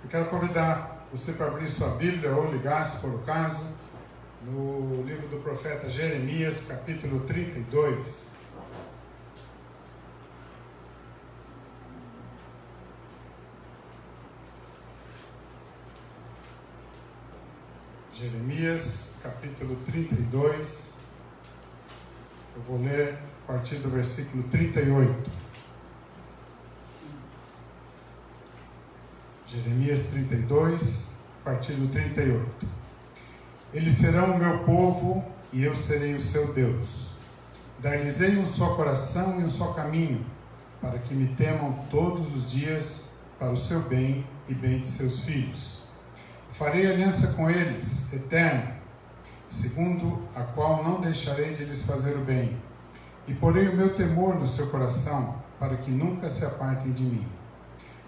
Eu quero convidar você para abrir sua Bíblia ou ligar, se for o caso, no livro do profeta Jeremias, capítulo 32. Jeremias, capítulo 32. Eu vou ler a partir do versículo 38. Jeremias 32, a partir do 38. Eles serão o meu povo e eu serei o seu Deus. Dar-lhes-ei um só coração e um só caminho, para que me temam todos os dias para o seu bem e bem de seus filhos. Farei aliança com eles, eterna, segundo a qual não deixarei de lhes fazer o bem. E porei o meu temor no seu coração, para que nunca se apartem de mim.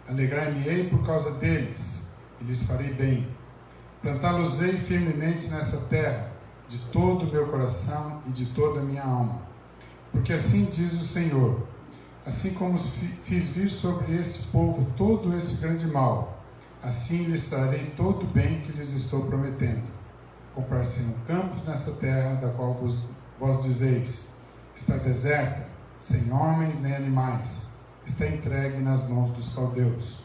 Alegrar-me-ei por causa deles, e lhes farei bem. Plantá-los-ei firmemente nesta terra, de todo o meu coração e de toda a minha alma. Porque assim diz o Senhor, assim como fiz vir sobre este povo todo esse grande mal, assim lhes trarei todo o bem que lhes estou prometendo. Comprar-se-ão campos nesta terra, da qual vós dizeis, está deserta, sem homens nem animais, está entregue nas mãos dos caldeus.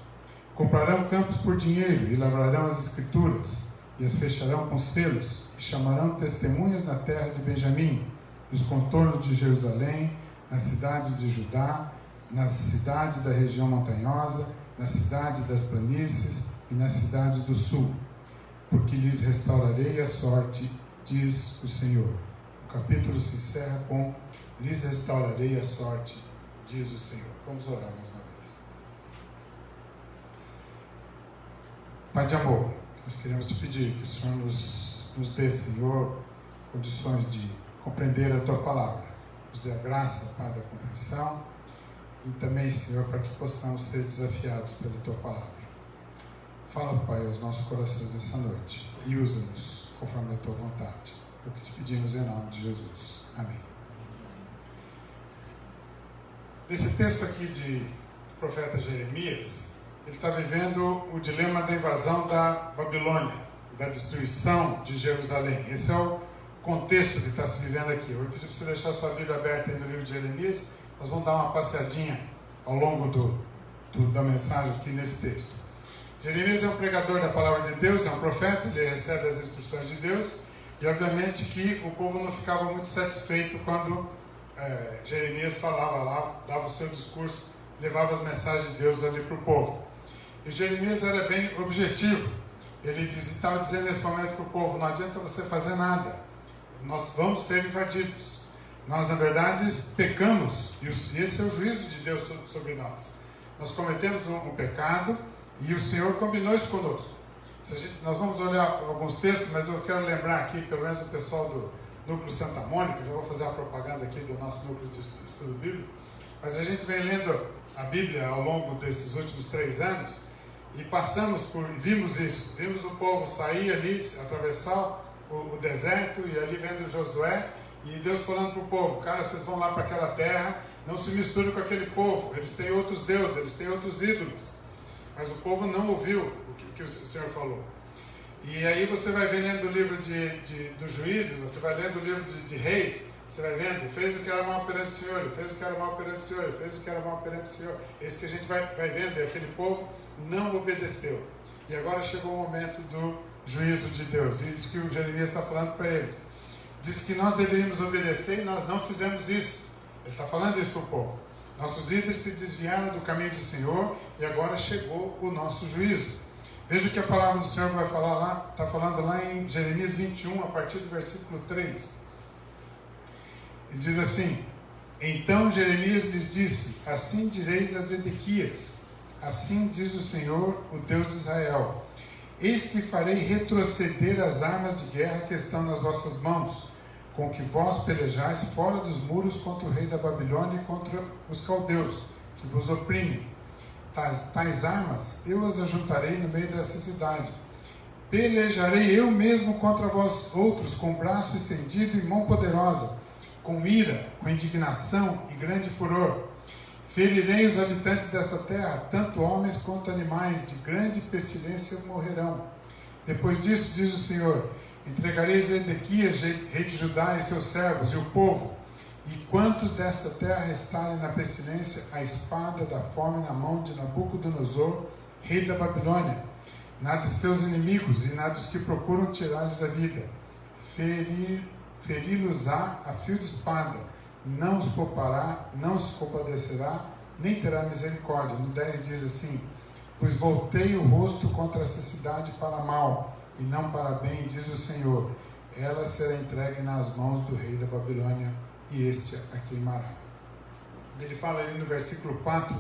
Comprarão campos por dinheiro e lavrarão as escrituras, e as fecharão com selos, e chamarão testemunhas na terra de Benjamim, nos contornos de Jerusalém, nas cidades de Judá, nas cidades da região montanhosa, nas cidades das planícies e nas cidades do sul, porque lhes restaurarei a sorte, diz o Senhor. O capítulo se encerra com: lhes restaurarei a sorte, diz o Senhor. Vamos orar mais uma vez. Pai de amor, nós queremos te pedir que o Senhor nos dê, Senhor, condições de compreender a tua palavra. Nos dê a graça, Pai, da compreensão, e também, Senhor, para que possamos ser desafiados pela tua palavra. Fala, Pai, aos nossos corações nessa noite e usa-nos conforme a tua vontade. É o que te pedimos em nome de Jesus. Amém. Nesse texto aqui do profeta Jeremias, ele está vivendo o dilema da invasão da Babilônia, da destruição de Jerusalém. Esse é o contexto que está se vivendo aqui. Eu vou pedir para você deixar sua Bíblia aberta aí no livro de Jeremias. Nós vamos dar uma passeadinha ao longo da mensagem aqui nesse texto. Jeremias é um pregador da palavra de Deus, é um profeta, ele recebe as instruções de Deus, e obviamente que o povo não ficava muito satisfeito quando Jeremias falava lá, dava o seu discurso, levava as mensagens de Deus ali para o povo. E Jeremias era bem objetivo. Ele estava dizendo nesse momento para o povo: não adianta você fazer nada, nós vamos ser invadidos. Nós, na verdade, pecamos, e esse é o juízo de Deus sobre nós. Nós cometemos um pecado, e o Senhor combinou isso conosco. Nós vamos olhar alguns textos, mas eu quero lembrar aqui, pelo menos o pessoal do Núcleo Santa Mônica, já vou fazer uma propaganda aqui do nosso núcleo de estudo bíblico, mas a gente vem lendo a Bíblia ao longo desses últimos 3 anos, e vimos isso, vimos o povo sair ali, atravessar o deserto, e ali vendo Josué, e Deus falando para o povo: cara, vocês vão lá para aquela terra, não se misturem com aquele povo, eles têm outros deuses, eles têm outros ídolos. Mas o povo não ouviu o que o Senhor falou. E aí você vai lendo o livro dos Juízes, você vai lendo o livro de Reis, você vai vendo, fez o que era mal perante o Senhor, fez o que era mal perante o Senhor, fez o que era mal perante o Senhor. Esse que a gente vai vendo, e aquele povo não obedeceu. E agora chegou o momento do juízo de Deus, e isso que o Jeremias está falando para eles. Diz que nós deveríamos obedecer e nós não fizemos isso. Ele está falando isso para o povo. Nossos líderes se desviaram do caminho do Senhor e agora chegou o nosso juízo. Veja o que a palavra do Senhor vai falar lá, está falando lá em Jeremias 21, a partir do versículo 3. Ele diz assim: então Jeremias lhes disse: assim direis a Zedequias, assim diz o Senhor, o Deus de Israel: eis que farei retroceder as armas de guerra que estão nas vossas mãos, com que vós pelejais fora dos muros contra o rei da Babilônia e contra os caldeus, que vos oprimem. Tais armas eu as ajuntarei no meio dessa cidade. Pelejarei eu mesmo contra vós outros, com braço estendido e mão poderosa, com ira, com indignação e grande furor. Ferirei os habitantes dessa terra, tanto homens quanto animais, de grande pestilência morrerão. Depois disso, diz o Senhor, entregarei Zedequias, rei de Judá, e seus servos, e o povo, e quantos desta terra restarem na pestilência, a espada da fome na mão de Nabucodonosor, rei da Babilônia, na de seus inimigos e na dos que procuram tirar-lhes a vida. Feri-los-á a fio de espada, não os poupará, não os compadecerá, nem terá misericórdia. No 10 diz assim, pois voltei o rosto contra essa cidade para mal, e não para bem, diz o Senhor. Ela será entregue nas mãos do rei da Babilônia, e este a queimará. Ele fala ali no versículo 4,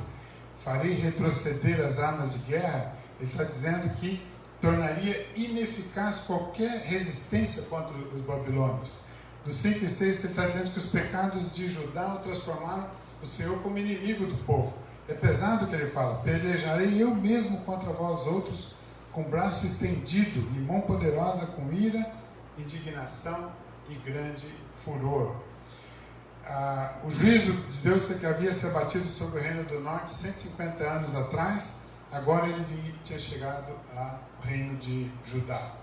farei retroceder as armas de guerra. Ele está dizendo que tornaria ineficaz qualquer resistência contra os babilônios. No 5 e 6 ele está dizendo que os pecados de Judá o transformaram o Senhor como inimigo do povo. É pesado o que ele fala, pelejarei eu mesmo contra vós outros, com braço estendido e mão poderosa, com ira, indignação e grande furor. O juízo de Deus que havia se abatido sobre o reino do norte 150 anos atrás, agora ele tinha chegado ao reino de Judá.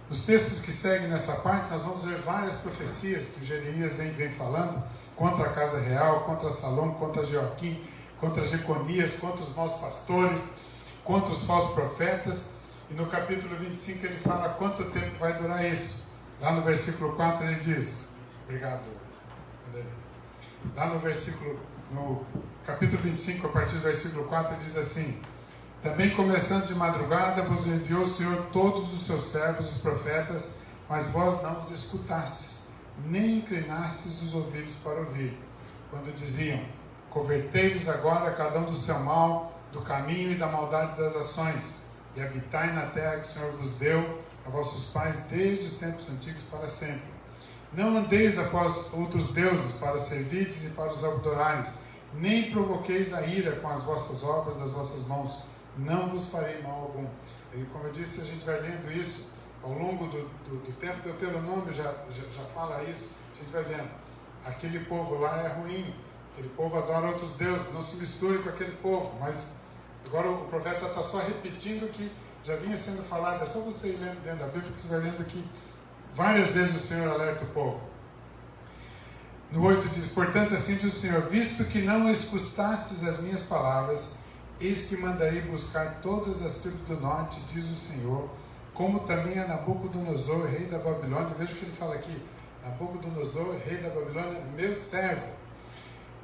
Nos textos que seguem nessa parte, nós vamos ver várias profecias que Jeremias vem falando contra a casa real, contra Salom, contra Joaquim, contra Jeconias, contra os maus pastores, contra os falsos profetas. E no capítulo 25 ele fala quanto tempo vai durar isso. Lá no versículo 4 ele diz, obrigado, lá no capítulo 25, a partir do versículo 4, ele diz assim, também começando de madrugada vos enviou o Senhor todos os seus servos, os profetas, mas vós não os escutastes, nem inclinastes os ouvidos para ouvir, quando diziam, convertei-vos agora cada um do seu mal, do caminho e da maldade das ações, e habitai na terra que o Senhor vos deu a vossos pais desde os tempos antigos para sempre. Não andeis após outros deuses para servirdes e para os adorares, nem provoqueis a ira com as vossas obras das vossas mãos, não vos farei mal algum. E como eu disse, a gente vai lendo isso ao longo do tempo. Deuteronômio já fala isso, a gente vai vendo. Aquele povo lá é ruim, aquele povo adora outros deuses, não se misture com aquele povo. Mas agora o profeta está só repetindo o que já vinha sendo falado. É só você ir lendo dentro da Bíblia que você vai lendo que várias vezes o Senhor alerta o povo. No 8 diz, portanto assim diz o Senhor, visto que não escutastes as minhas palavras, eis que mandarei buscar todas as tribos do norte, diz o Senhor, como também a Nabucodonosor, rei da Babilônia. Veja o que ele fala aqui, Nabucodonosor, rei da Babilônia, meu servo.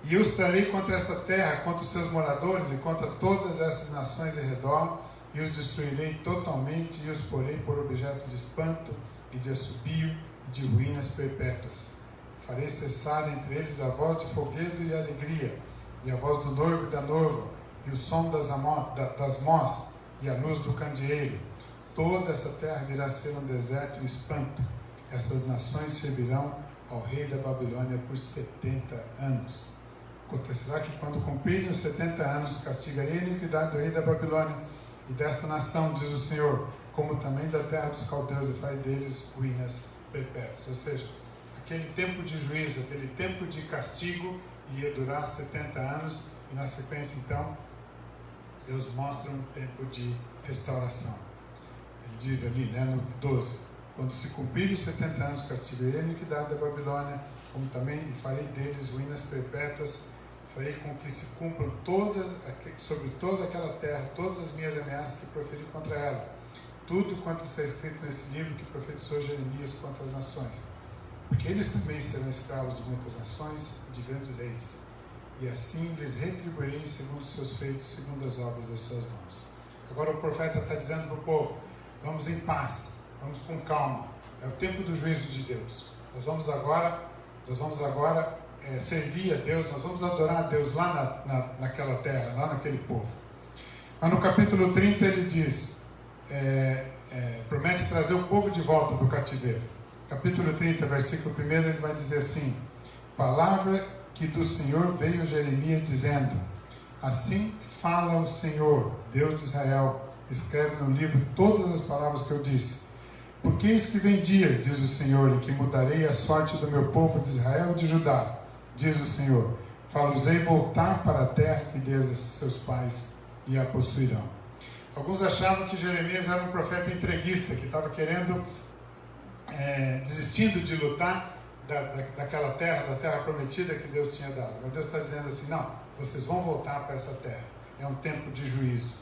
E eu os trarei contra essa terra, contra os seus moradores e contra todas essas nações em redor, e os destruirei totalmente, e os porei por objeto de espanto, e de assobio, e de ruínas perpétuas. Farei cessar entre eles a voz de foguedo e alegria, e a voz do noivo e da noiva, e o som das mós, e a luz do candeeiro. Toda essa terra virá a ser um deserto e espanto. Essas nações servirão ao rei da Babilônia por 70 anos. Acontecerá que quando cumprirem os 70 anos, castigarei a iniquidade do rei da Babilônia e desta nação, diz o Senhor, como também da terra dos caldeus, e farei deles ruínas perpétuas. Ou seja, aquele tempo de juízo, aquele tempo de castigo ia durar 70 anos, e na sequência então Deus mostra um tempo de restauração. Ele diz ali, no 12, quando se cumprirem os 70 anos, castigarei a iniquidade da Babilônia, como também farei deles ruínas perpétuas, farei com que se cumpram sobre toda aquela terra todas as minhas ameaças que proferi contra ela, tudo quanto está escrito nesse livro que profetizou Jeremias contra as nações, porque eles também serão escravos de muitas nações e de grandes reis, e assim lhes retribuirei segundo os seus feitos, segundo as obras das suas mãos. Agora o profeta está dizendo para o povo, vamos em paz, vamos com calma, é o tempo do juízo de Deus. Nós vamos agora servir a Deus, nós vamos adorar a Deus lá naquela terra, lá naquele povo. Mas no capítulo 30 ele diz, promete trazer o povo de volta do cativeiro. Capítulo 30, versículo 1, ele vai dizer assim, palavra que do Senhor veio Jeremias dizendo, assim fala o Senhor, Deus de Israel, escreve no livro todas as palavras que eu disse. Porque eis que vem dias, diz o Senhor, em que mudarei a sorte do meu povo de Israel e de Judá, diz o Senhor. fá-los-ei voltar para a terra que Deus a seus pais e a possuirão. Alguns achavam que Jeremias era um profeta entreguista, que estava querendo, desistindo de lutar daquela terra, da terra prometida que Deus tinha dado. Mas Deus está dizendo assim, não, vocês vão voltar para essa terra. É um tempo de juízo.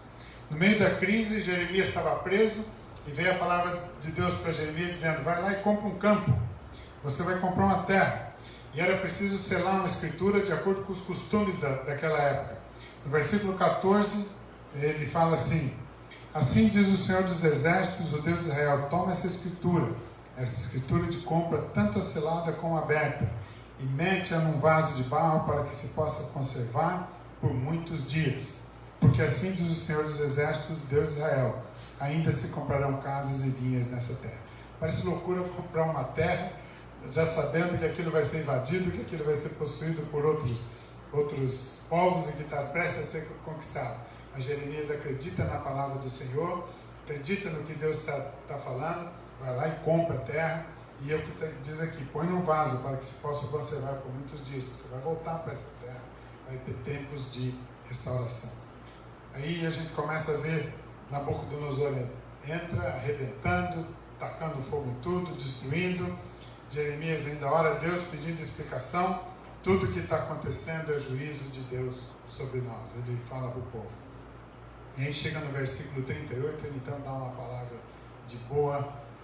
No meio da crise, Jeremias estava preso e veio a palavra de Deus para Jeremias dizendo, vai lá e compra um campo. Você vai comprar uma terra. E era preciso selar uma escritura de acordo com os costumes daquela época. No versículo 14, ele fala assim, assim diz o Senhor dos Exércitos, o Deus de Israel, toma essa escritura de compra, tanto a selada como a aberta, e mete-a num vaso de barro para que se possa conservar por muitos dias. Porque assim diz o Senhor dos Exércitos, Deus de Israel, ainda se comprarão casas e vinhas nessa terra. Parece loucura comprar uma terra, já sabendo que aquilo vai ser invadido, que aquilo vai ser possuído por outros povos e que está prestes a ser conquistado. Mas Jeremias acredita na palavra do Senhor, acredita no que Deus está falando, vai lá e compra a terra, e é o que diz aqui, põe num vaso para que se possa conservar por muitos dias. Você vai voltar para essa terra, vai ter tempos de restauração. Aí a gente começa a ver Nabucodonosor entra arrebentando, tacando fogo em tudo, destruindo. Jeremias ainda ora a Deus pedindo explicação. Tudo que está acontecendo é juízo de Deus sobre nós. Ele fala para o povo. E aí chega no versículo 38, ele então dá uma palavra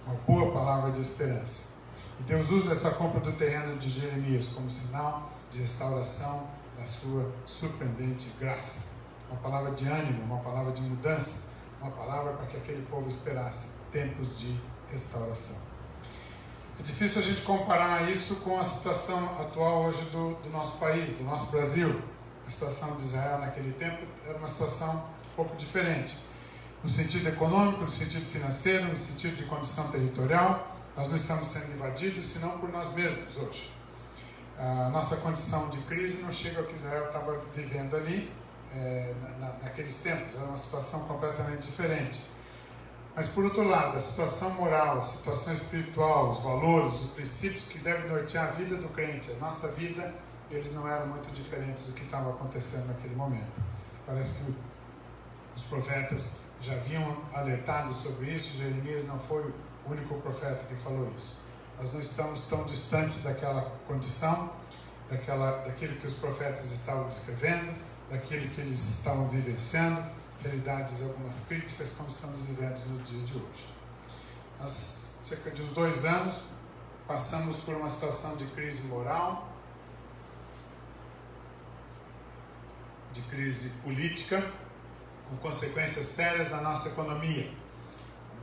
uma boa palavra de esperança. E Deus usa essa compra do terreno de Jeremias como sinal de restauração da sua surpreendente graça. Uma palavra de ânimo, uma palavra de mudança, uma palavra para que aquele povo esperasse tempos de restauração. É difícil a gente comparar isso com a situação atual hoje do nosso país, do nosso Brasil. A situação de Israel naquele tempo era uma situação um pouco diferente. No sentido econômico, no sentido financeiro, no sentido de condição territorial, nós não estamos sendo invadidos, senão por nós mesmos hoje. A nossa condição de crise não chega ao que Israel estava vivendo ali, naqueles tempos. Era uma situação completamente diferente. Mas, por outro lado, a situação moral, a situação espiritual, os valores, os princípios que devem nortear a vida do crente, a nossa vida, eles não eram muito diferentes do que estava acontecendo naquele momento. Parece que os profetas já haviam alertado sobre isso. Jeremias não foi o único profeta que falou isso. Nós não estamos tão distantes daquela condição, daquilo que os profetas estavam escrevendo, daquilo que eles estavam vivenciando, realidades, algumas críticas, como estamos vivendo no dia de hoje. Nós, cerca de uns 2 anos, passamos por uma situação de crise moral, de crise política, com consequências sérias na nossa economia.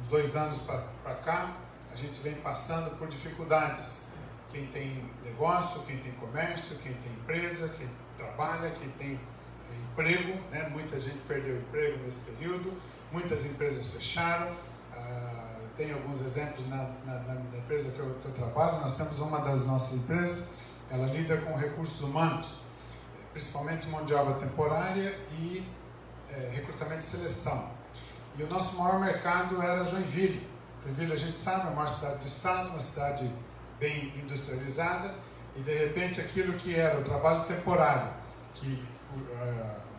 Uns 2 anos para cá, a gente vem passando por dificuldades. Quem tem negócio, quem tem comércio, quem tem empresa, quem trabalha, quem tem emprego, né? Muita gente perdeu emprego nesse período, muitas empresas fecharam. Tem alguns exemplos na empresa que eu trabalho. Nós temos uma das nossas empresas, ela lida com recursos humanos, principalmente mão de obra temporária e recrutamento e seleção. E o nosso maior mercado era Joinville. Joinville, a gente sabe, é a maior cidade do estado, uma cidade bem industrializada, e de repente aquilo que era o trabalho temporário, que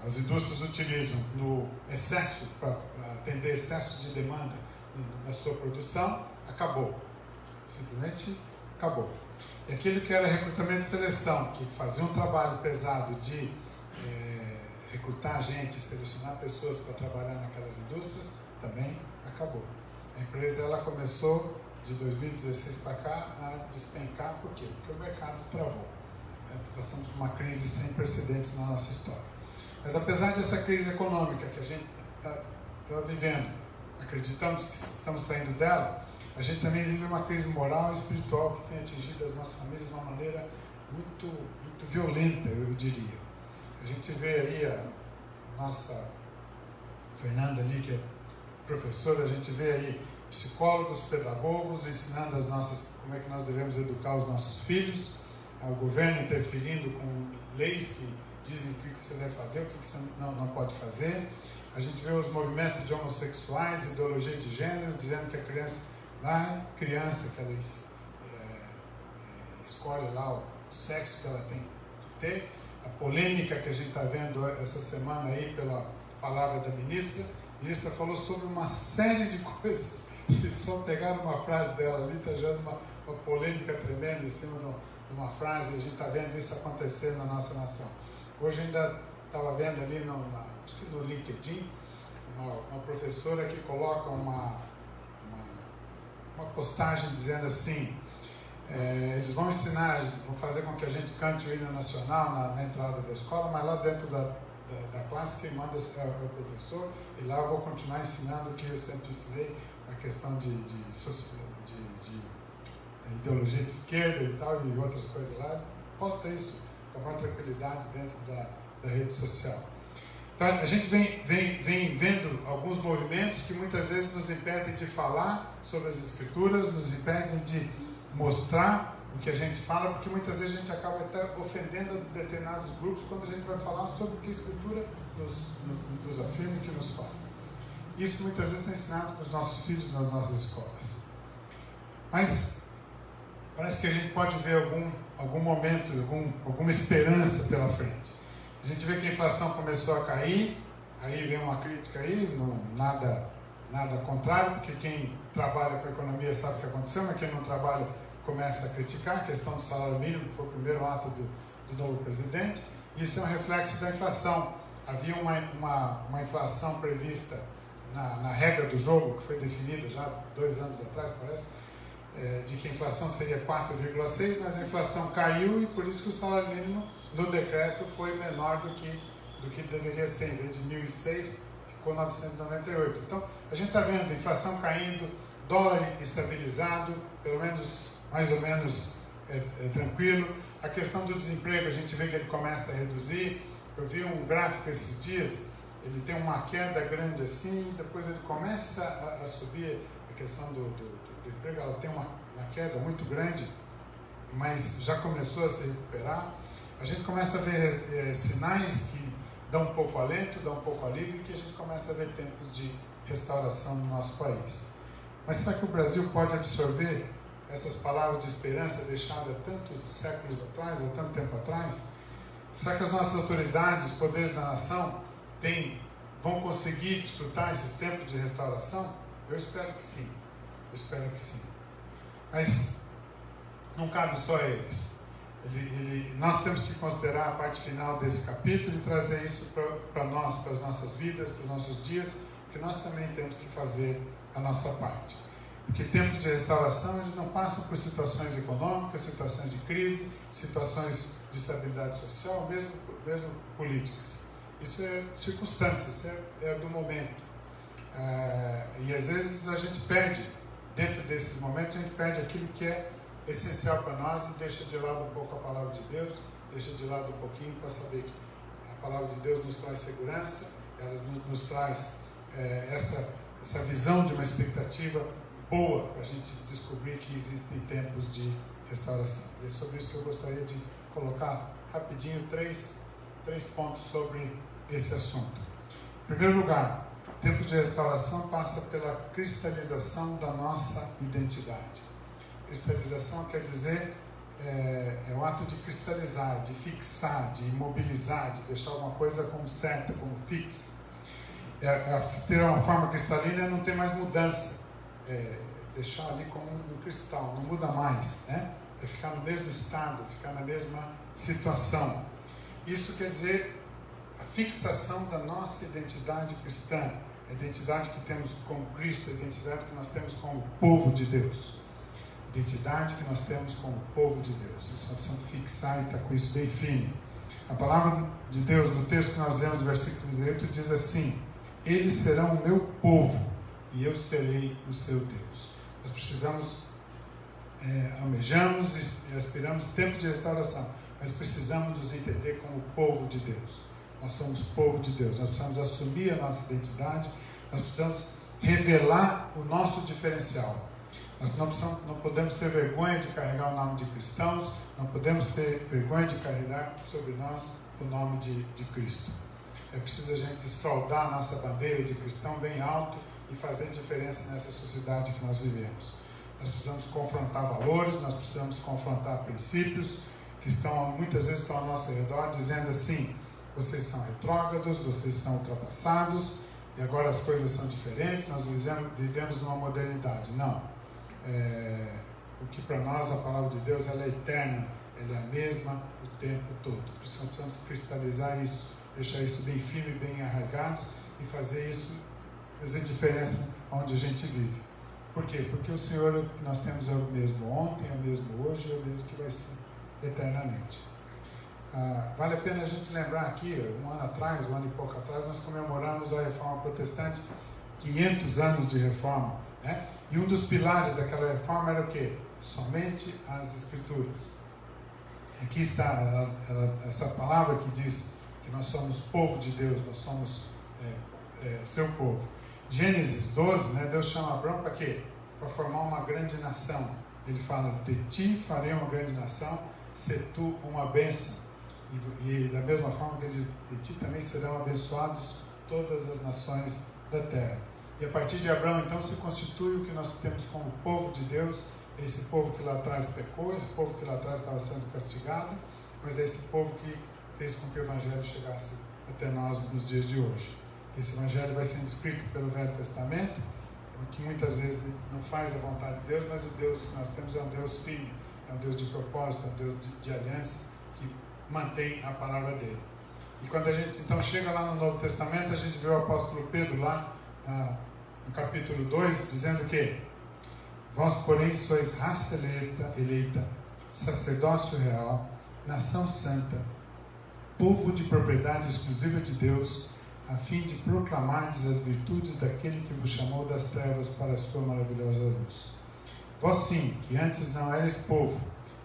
as indústrias utilizam no excesso, para atender excesso de demanda na sua produção, acabou. Simplesmente acabou. E aquilo que era recrutamento e seleção, que fazia um trabalho pesado de recrutar gente, selecionar pessoas para trabalhar naquelas indústrias, também acabou. A empresa ela começou de 2016 para cá a despencar. Por quê? Porque o mercado travou. Passamos por uma crise sem precedentes na nossa história. Mas apesar dessa crise econômica que a gente está vivendo, acreditamos que estamos saindo dela, a gente também vive uma crise moral e espiritual que tem atingido as nossas famílias de uma maneira muito, muito violenta, eu diria. A gente vê aí a nossa Fernanda ali, que é professora, a gente vê aí psicólogos, pedagogos ensinando como é que nós devemos educar os nossos filhos, o governo interferindo com leis que dizem o que você deve fazer, o que você não pode fazer. A gente vê os movimentos de homossexuais, ideologia de gênero, dizendo que a criança, que ela escolhe lá o sexo que ela tem que ter. a polêmica que a gente está vendo essa semana aí pela palavra da ministra. A ministra falou sobre uma série de coisas e só pegaram uma frase dela ali, está gerando uma polêmica tremenda em cima de uma frase, e a gente está vendo isso acontecer na nossa nação. Hoje ainda estava vendo ali, acho que no LinkedIn, uma professora que coloca uma postagem dizendo assim, eles vão ensinar, vão fazer com que a gente cante o hino nacional na entrada da escola, mas lá dentro da classe quem manda é o professor, e lá eu vou continuar ensinando o que eu sempre ensinei, a questão de ideologia de esquerda e tal, e outras coisas lá. Posta isso com maior tranquilidade dentro da rede social. Então, a gente vem vendo alguns movimentos que muitas vezes nos impedem de falar sobre as Escrituras, nos impedem de mostrar o que a gente fala, porque muitas vezes a gente acaba até ofendendo determinados grupos quando a gente vai falar sobre o que a Escritura nos afirma e que nos fala. Isso muitas vezes é ensinado para os nossos filhos nas nossas escolas. Mas parece que a gente pode ver algum momento, alguma esperança pela frente. A gente vê que a inflação começou a cair, aí vem uma crítica aí, nada contrário, porque quem trabalha com a economia sabe o que aconteceu, mas quem não trabalha começa a criticar a questão do salário mínimo, que foi o primeiro ato do novo presidente. Isso é um reflexo da inflação. Havia uma inflação prevista na regra do jogo, que foi definida já 2 anos atrás, parece, de que a inflação seria 4,6, mas a inflação caiu e por isso que o salário mínimo no decreto foi menor do que deveria ser. Em vez de 1.006, ficou 998. Então, a gente está vendo a inflação caindo, dólar estabilizado, pelo menos, mais ou menos tranquilo. A questão do desemprego, a gente vê que ele começa a reduzir. Eu vi um gráfico esses dias, ele tem uma queda grande assim, depois ele começa a subir. A questão do emprego, ela tem uma queda muito grande, mas já começou a se recuperar. A gente começa a ver sinais que dão um pouco alento, dão um pouco alívio, e que a gente começa a ver tempos de restauração no nosso país. Mas será que o Brasil pode absorver essas palavras de esperança deixadas há tantos séculos atrás, há tanto tempo atrás? Será que as nossas autoridades, os poderes da nação, vão conseguir desfrutar esses tempos de restauração? Eu espero que sim. Eu espero que sim. Mas não cabe só a eles. Nós temos que considerar a parte final desse capítulo e trazer isso para nós, para as nossas vidas, para os nossos dias, que nós também temos que fazer a nossa parte. Porque tempos de restauração, eles não passam por situações econômicas, situações de crise, situações de estabilidade social, mesmo políticas. Isso é circunstâncias, é do momento. E às vezes a gente perde, dentro desses momentos, a gente perde aquilo que é essencial para nós e deixa de lado um pouco a palavra de Deus, deixa de lado um pouquinho para saber que a palavra de Deus nos traz segurança, ela nos traz essa visão de uma expectativa boa para a gente descobrir que existem tempos de restauração. E é sobre isso que eu gostaria de colocar rapidinho três pontos sobre esse assunto. Em primeiro lugar, o tempo de restauração passa pela cristalização da nossa identidade. Cristalização quer dizer é o ato de cristalizar, de fixar, de imobilizar, de deixar alguma coisa como certa, como fixa. Ter uma forma cristalina é não ter mais mudança, deixar ali como um cristal, não muda mais, né? É ficar no mesmo estado, ficar na mesma situação. Isso quer dizer a fixação da nossa identidade cristã, a identidade que temos com Cristo, a identidade que nós temos com o povo de Deus. A identidade que nós temos com o povo de Deus. Isso nós precisamos fixar e estar com isso bem firme. A palavra de Deus, no texto que nós lemos, no versículo 8, diz assim: eles serão o meu povo e eu serei o seu Deus. Nós precisamos, almejamos e aspiramos tempo de restauração, mas precisamos nos entender como o povo de Deus. Nós somos povo de Deus, nós precisamos assumir a nossa identidade, nós precisamos revelar o nosso diferencial. Nós não podemos ter vergonha de carregar o nome de cristãos, não podemos ter vergonha de carregar sobre nós o nome de Cristo. É preciso a gente desfraldar a nossa bandeira de cristão bem alto e fazer diferença nessa sociedade que nós vivemos. Nós precisamos confrontar valores, nós precisamos confrontar princípios que muitas vezes estão ao nosso redor, dizendo assim: vocês são retrógrados, vocês são ultrapassados, e agora as coisas são diferentes, nós vivemos numa modernidade. Não. O que para nós a palavra de Deus ela é eterna, ela é a mesma o tempo todo. Por isso nós precisamos cristalizar isso, deixar isso bem firme, bem arraigado e fazer diferença onde a gente vive. Por quê? Porque o Senhor que nós temos é o mesmo ontem, é o mesmo hoje, é o mesmo que vai ser eternamente. Vale a pena a gente lembrar aqui, um ano e pouco atrás, nós comemoramos a Reforma Protestante, 500 anos de Reforma, né? E um dos pilares daquela reforma era o quê? Somente as Escrituras. Aqui está essa palavra que diz que nós somos povo de Deus, nós somos seu povo. Gênesis 12, né, Deus chama Abraão para quê? Para formar uma grande nação. Ele fala: de ti farei uma grande nação, se tu uma bênção. E da mesma forma que ele diz: de ti também serão abençoados todas as nações da terra. E a partir de Abraão, então, se constitui o que nós temos como povo de Deus, esse povo que lá atrás pecou, esse povo que lá atrás estava sendo castigado, mas é esse povo que fez com que o Evangelho chegasse até nós nos dias de hoje. Esse Evangelho vai sendo escrito pelo Velho Testamento, que muitas vezes não faz a vontade de Deus, mas o Deus que nós temos é um Deus firme, é um Deus de propósito, é um Deus de aliança, que mantém a palavra dele. E quando a gente então chega lá no Novo Testamento, a gente vê o apóstolo Pedro lá no capítulo 2, dizendo que vós, porém, sois raça eleita, sacerdócio real, nação santa, povo de propriedade exclusiva de Deus, a fim de proclamardes as virtudes daquele que vos chamou das trevas para a sua maravilhosa luz. Vós sim, que antes não erais povo,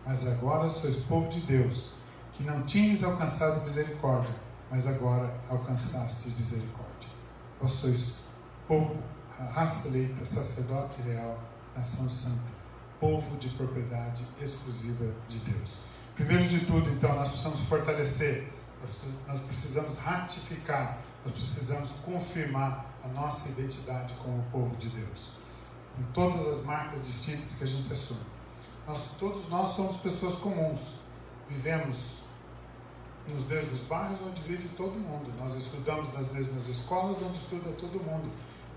mas agora sois povo de Deus, que não tinhas alcançado misericórdia, mas agora alcançastes misericórdia. Vós sois povo, raça eleita, sacerdote real, nação santa, povo de propriedade exclusiva de Deus. Primeiro de tudo, então, nós precisamos fortalecer, nós precisamos ratificar, nós precisamos confirmar a nossa identidade como povo de Deus, com todas as marcas distintas que a gente assume. Todos nós somos pessoas comuns, vivemos nos mesmos bairros onde vive todo mundo, nós estudamos nas mesmas escolas onde estuda todo mundo,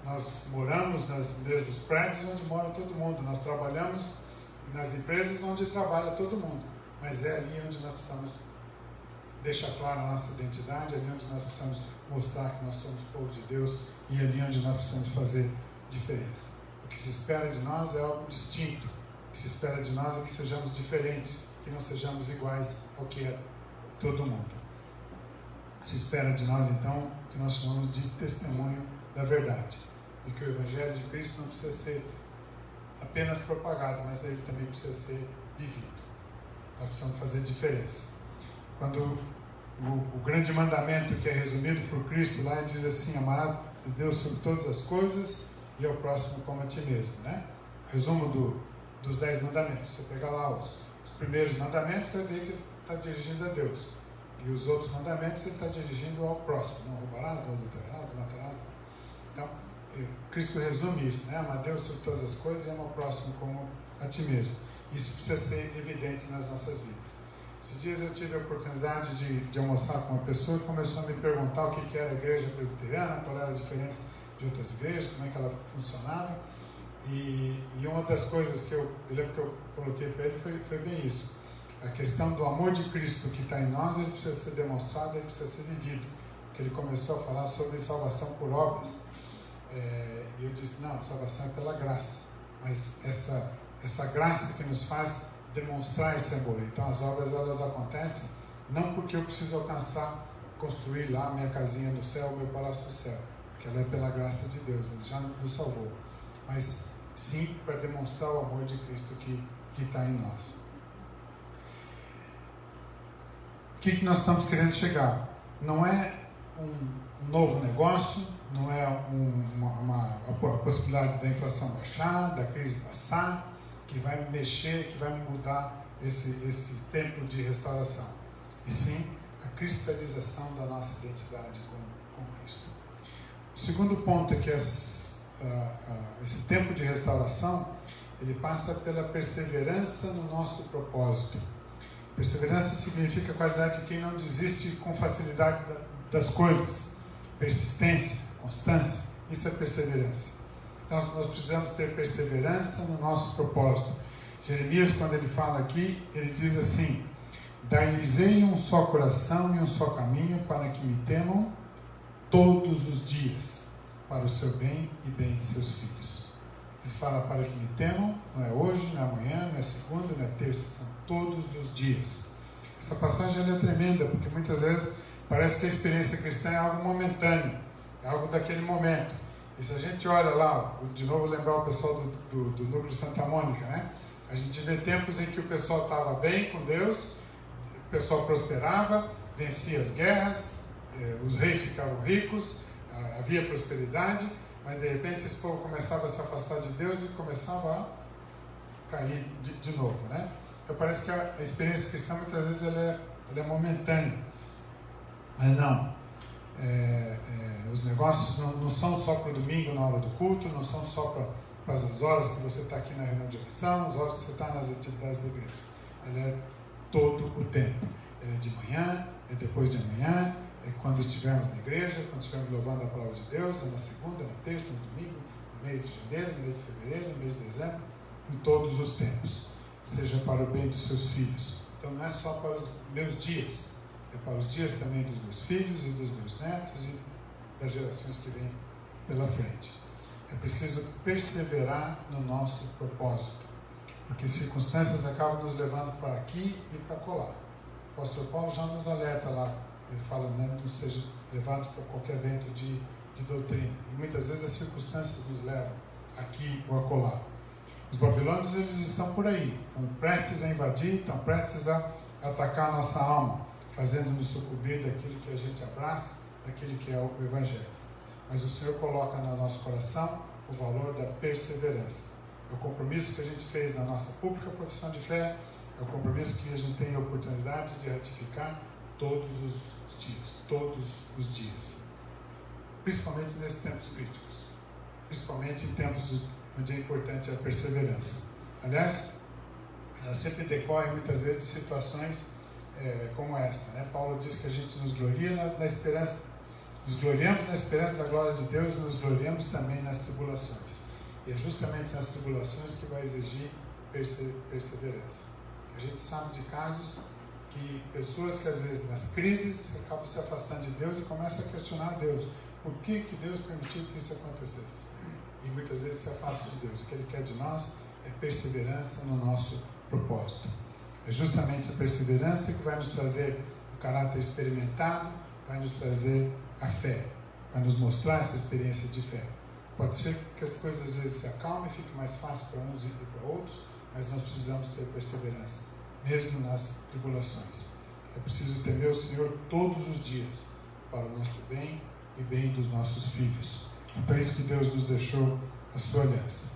nós moramos nos mesmos prédios onde mora todo mundo, nós trabalhamos nas empresas onde trabalha todo mundo, mas é ali onde nós precisamos deixar clara a nossa identidade, é ali onde nós precisamos mostrar que nós somos povo de Deus e é ali onde nós precisamos fazer diferença. O que se espera de nós é algo distinto, o que se espera de nós é que sejamos diferentes, que não sejamos iguais ao que é todo mundo. Se espera de nós, então, o que nós chamamos de testemunho da verdade, e que o Evangelho de Cristo não precisa ser apenas propagado, mas ele também precisa ser vivido. Nós precisamos fazer diferença. Quando o grande mandamento que é resumido por Cristo lá, ele diz assim: amarás Deus sobre todas as coisas e ao próximo como a ti mesmo, né? Resumo dos 10 mandamentos. Se você pegar lá os primeiros mandamentos, você vai ver que ele está dirigindo a Deus, e os outros mandamentos ele está dirigindo ao próximo: não roubarás, não adulterarás, não matarás. Então Cristo resume isso, né? Amar Deus sobre todas as coisas e amar o próximo como a ti mesmo. Isso precisa ser evidente nas nossas vidas. Esses dias eu tive a oportunidade de almoçar com uma pessoa que começou a me perguntar o que era a igreja presbiteriana, qual era a diferença de outras igrejas, como é que ela funcionava. E uma das coisas que eu lembro que eu coloquei para ele foi bem isso. A questão do amor de Cristo que está em nós, ele precisa ser demonstrado, ele precisa ser vivido. Porque ele começou a falar sobre salvação por obras. E eu disse: não, a salvação é pela graça. Mas essa graça que nos faz demonstrar esse amor. Então as obras elas acontecem não porque eu preciso construir lá a minha casinha no céu, o meu palácio do céu, porque ela é pela graça de Deus, ele já nos salvou, mas sim para demonstrar o amor de Cristo que está em nós. O que nós estamos querendo chegar? Não é um novo negócio, não é a possibilidade da inflação baixar, da crise passar, que vai mexer, que vai mudar esse tempo de restauração. E sim, a cristalização da nossa identidade com Cristo. O segundo ponto é que esse tempo de restauração, ele passa pela perseverança no nosso propósito. Perseverança significa a qualidade de quem não desiste com facilidade das coisas. Persistência, constância, isso é perseverança. Então nós precisamos ter perseverança no nosso propósito. Jeremias, quando ele fala aqui, ele diz assim: dar-lhes-ei um só coração e um só caminho, para que me temam todos os dias, para o seu bem e bem de seus filhos. Ele fala para que me temam, não é hoje, não é amanhã, não é segunda, não é terça, são todos os dias. Essa passagem é tremenda, porque muitas vezes parece que a experiência cristã é algo momentâneo, é algo daquele momento. E se a gente olha lá, de novo lembrar o pessoal do Núcleo Santa Mônica, né? A gente vê tempos em que o pessoal estava bem com Deus, o pessoal prosperava, vencia as guerras, os reis ficavam ricos, havia prosperidade, mas de repente esse povo começava a se afastar de Deus e começava a cair de novo, né? Então parece que a experiência cristã muitas vezes ela é momentânea, mas não. Os negócios não são só para o domingo na hora do culto, não são só para as horas que você está aqui na reunião de oração, as horas que você está nas atividades da igreja. Ela é todo o tempo. Ela é de manhã, é depois de amanhã, é quando estivermos na igreja, quando estivermos louvando a palavra de Deus, é na segunda, na terça, no domingo, no mês de janeiro, no mês de fevereiro, no mês de dezembro, em todos os tempos. Seja para o bem dos seus filhos. Então não é só para os meus dias, é para os dias também dos meus filhos e dos meus netos e das gerações que vêm pela frente. É preciso perseverar no nosso propósito, porque circunstâncias acabam nos levando para aqui e para colar. O apóstolo Paulo já nos alerta lá, ele fala, né, não seja levado por qualquer vento de doutrina. E muitas vezes as circunstâncias nos levam aqui ou a colar. Os babilônios, eles estão por aí, estão prestes a invadir, estão prestes a atacar a nossa alma, fazendo-nos sucumbir daquilo que a gente abraça, daquilo que é o Evangelho. Mas o Senhor coloca no nosso coração o valor da perseverança. É o compromisso que a gente fez na nossa pública profissão de fé, é o compromisso que a gente tem a oportunidade de ratificar todos os dias. Principalmente nesses tempos críticos. Principalmente em tempos onde é importante a perseverança. Aliás, ela sempre decorre muitas vezes de situações como esta, né? Paulo diz que a gente nos gloria na esperança, nos gloriamos na esperança da glória de Deus e nos gloriamos também nas tribulações. E é justamente nas tribulações que vai exigir perseverança. A gente sabe de casos que pessoas que às vezes nas crises acabam se afastando de Deus e começam a questionar Deus. Por que Deus permitiu que isso acontecesse? E muitas vezes se afastam de Deus. O que Ele quer de nós é perseverança no nosso propósito. É justamente a perseverança que vai nos trazer o caráter experimentado, vai nos trazer a fé, vai nos mostrar essa experiência de fé. Pode ser que as coisas às vezes se acalmem, fique mais fácil para uns e para outros, mas nós precisamos ter perseverança, mesmo nas tribulações. É preciso temer o Senhor todos os dias, para o nosso bem e bem dos nossos filhos. É para isso que Deus nos deixou a sua aliança.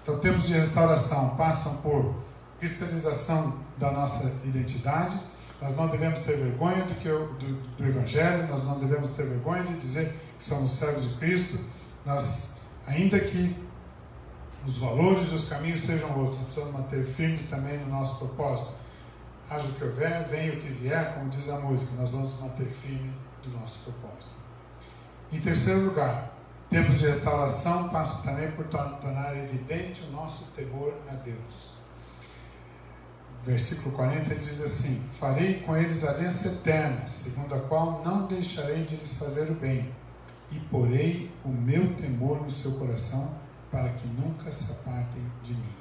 Então, tempos de restauração passam por cristalização da nossa identidade. Nós não devemos ter vergonha do Evangelho, nós não devemos ter vergonha de dizer que somos servos de Cristo. Nós, ainda que os valores e os caminhos sejam outros, precisamos manter firmes também no nosso propósito. Haja o que houver, venha o que vier, como diz a música, nós vamos manter firme no nosso propósito. Em terceiro lugar, tempos de restauração passam também por tornar evidente o nosso temor a Deus. Versículo 40 ele diz assim: farei com eles aliança eterna, segundo a qual não deixarei de lhes fazer o bem, e porei o meu temor no seu coração, para que nunca se apartem de mim.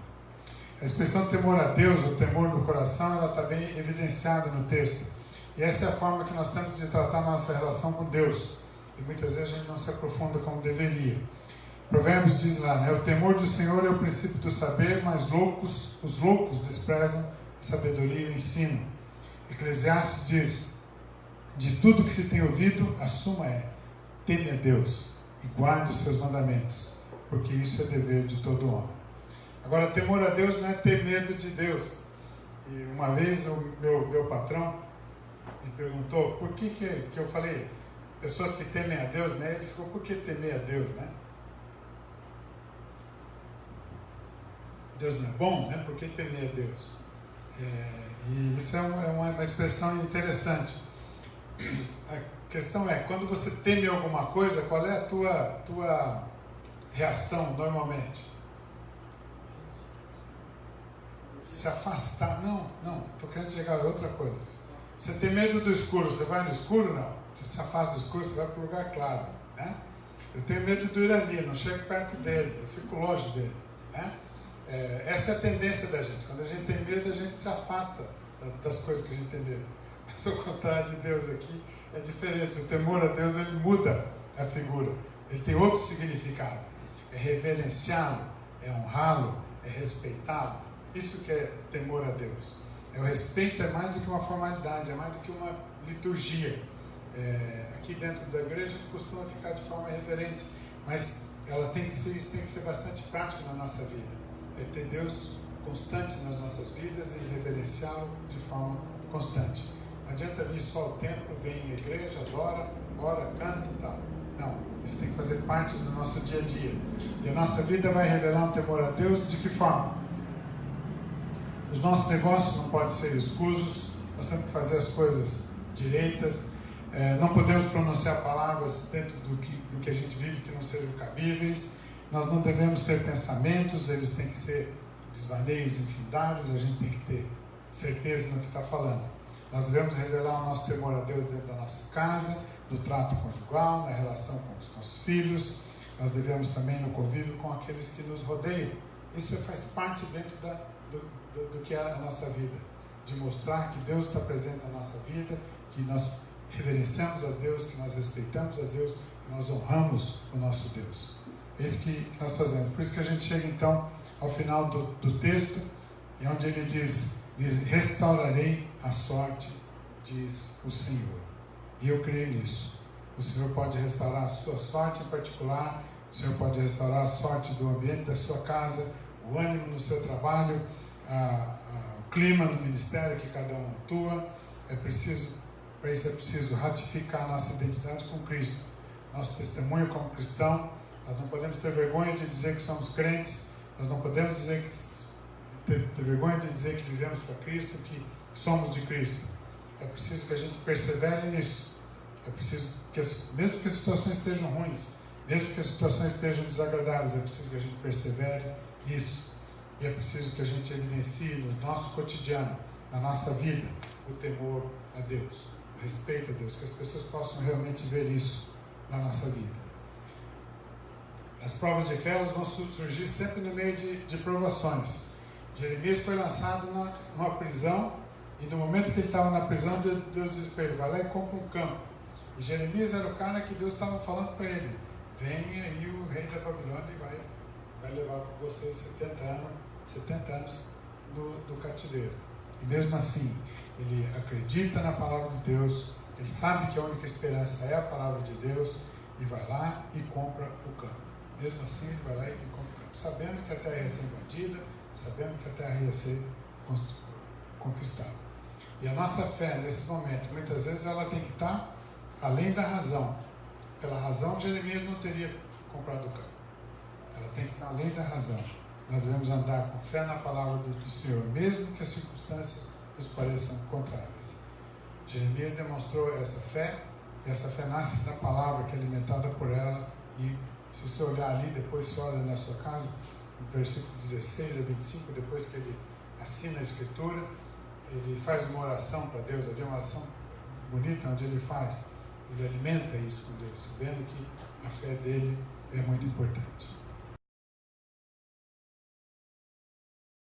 A expressão temor a Deus, ou temor no coração, ela está bem evidenciada no texto. E essa é a forma que nós temos de tratar a nossa relação com Deus. E muitas vezes a gente não se aprofunda como deveria. Provérbios diz lá, né? O temor do Senhor é o princípio do saber, mas os loucos desprezam a sabedoria e o ensino. Eclesiastes diz: de tudo que se tem ouvido, a suma é: teme a Deus e guarde os seus mandamentos, porque isso é dever de todo homem. Agora, temor a Deus não é ter medo de Deus. E uma vez o meu patrão me perguntou por que eu falei pessoas que temem a Deus, né? Ele ficou: por que temer a Deus, né? Deus não é bom, né? Por que temer a Deus? E isso é uma expressão interessante. A questão é, quando você teme alguma coisa, qual é a tua reação normalmente? Se afastar? Não, estou querendo chegar a outra coisa. Você tem medo do escuro, você vai no escuro? Não. Você se afasta do escuro, você vai para o lugar claro, né? Eu tenho medo do Irani, não chego perto dele, eu fico longe dele, né? Essa é a tendência da gente. Quando a gente tem medo, a gente se afasta das coisas que a gente tem medo. Mas ao contrário de Deus aqui, é diferente. O temor a Deus, ele muda a figura. Ele tem outro significado. É reverenciá-lo, é honrá-lo, é respeitá-lo. Isso que é temor a Deus. O respeito é mais do que uma formalidade, é mais do que uma liturgia. Aqui dentro da igreja, a gente costuma ficar de forma reverente, mas isso tem que ser bastante prático na nossa vida. É ter Deus constante nas nossas vidas e reverenciá-lo de forma constante. Não adianta vir só ao templo, vem à igreja, adora, ora, canta e tal. Não, isso tem que fazer parte do nosso dia a dia. E a nossa vida vai revelar um temor a Deus de que forma? Os nossos negócios não podem ser escusos, nós temos que fazer as coisas direitas, não podemos pronunciar palavras dentro do que a gente vive que não sejam cabíveis, nós não devemos ter pensamentos, eles têm que ser desvaneios infindáveis, a gente tem que ter certeza no que está falando. Nós devemos revelar o nosso temor a Deus dentro da nossa casa, no trato conjugal, na relação com os nossos filhos, nós devemos também no convívio com aqueles que nos rodeiam. Isso faz parte dentro do que é a nossa vida, de mostrar que Deus está presente na nossa vida, que nós reverenciamos a Deus, que nós respeitamos a Deus, que nós honramos o nosso Deus. É isso que nós fazemos. Por isso que a gente chega então ao final do texto, e onde ele diz, restaurarei a sorte, diz o Senhor. E eu creio nisso. O Senhor pode restaurar a sua sorte em particular, o Senhor pode restaurar a sorte do ambiente da sua casa, o ânimo no seu trabalho, o clima no ministério que cada um atua. Para isso é preciso ratificar a nossa identidade com Cristo. Nosso testemunho como cristão, nós não podemos ter vergonha de dizer que somos crentes, nós não podemos ter vergonha de dizer que vivemos para Cristo, que somos de Cristo. É preciso que a gente persevere nisso. É preciso que, mesmo que as situações estejam ruins, mesmo que as situações estejam desagradáveis, é preciso que a gente persevere nisso. E é preciso que a gente evidencie no nosso cotidiano, na nossa vida, o temor a Deus, o respeito a Deus, que as pessoas possam realmente ver isso na nossa vida. As provas de fé elas vão surgir sempre no meio de provações. Jeremias foi lançado numa prisão, e no momento que ele estava na prisão, Deus disse para ele, vai lá e compra um campo. E Jeremias era o cara que Deus estava falando para ele, vem aí o rei da Babilônia e vai levar você 70 anos do cativeiro. E mesmo assim, ele acredita na palavra de Deus, ele sabe que a única esperança é a palavra de Deus, e vai lá e compra o campo. Mesmo assim, ele vai lá e compra o campo, sabendo que a terra ia ser invadida, sabendo que a terra ia ser conquistada. E a nossa fé, nesse momento, muitas vezes ela tem que estar além da razão. Pela razão, Jeremias não teria comprado o campo. Ela tem que estar além da razão. Nós devemos andar com fé na palavra do Senhor, mesmo que as circunstâncias nos pareçam contrárias. Jeremias demonstrou essa fé, e essa fé nasce da palavra que é alimentada por ela. E se você olhar ali, depois você olha na sua casa, no versículo 16 a 25, depois que ele assina a Escritura, ele faz uma oração para Deus, ali uma oração bonita, onde ele alimenta isso com Deus, vendo que a fé dele é muito importante.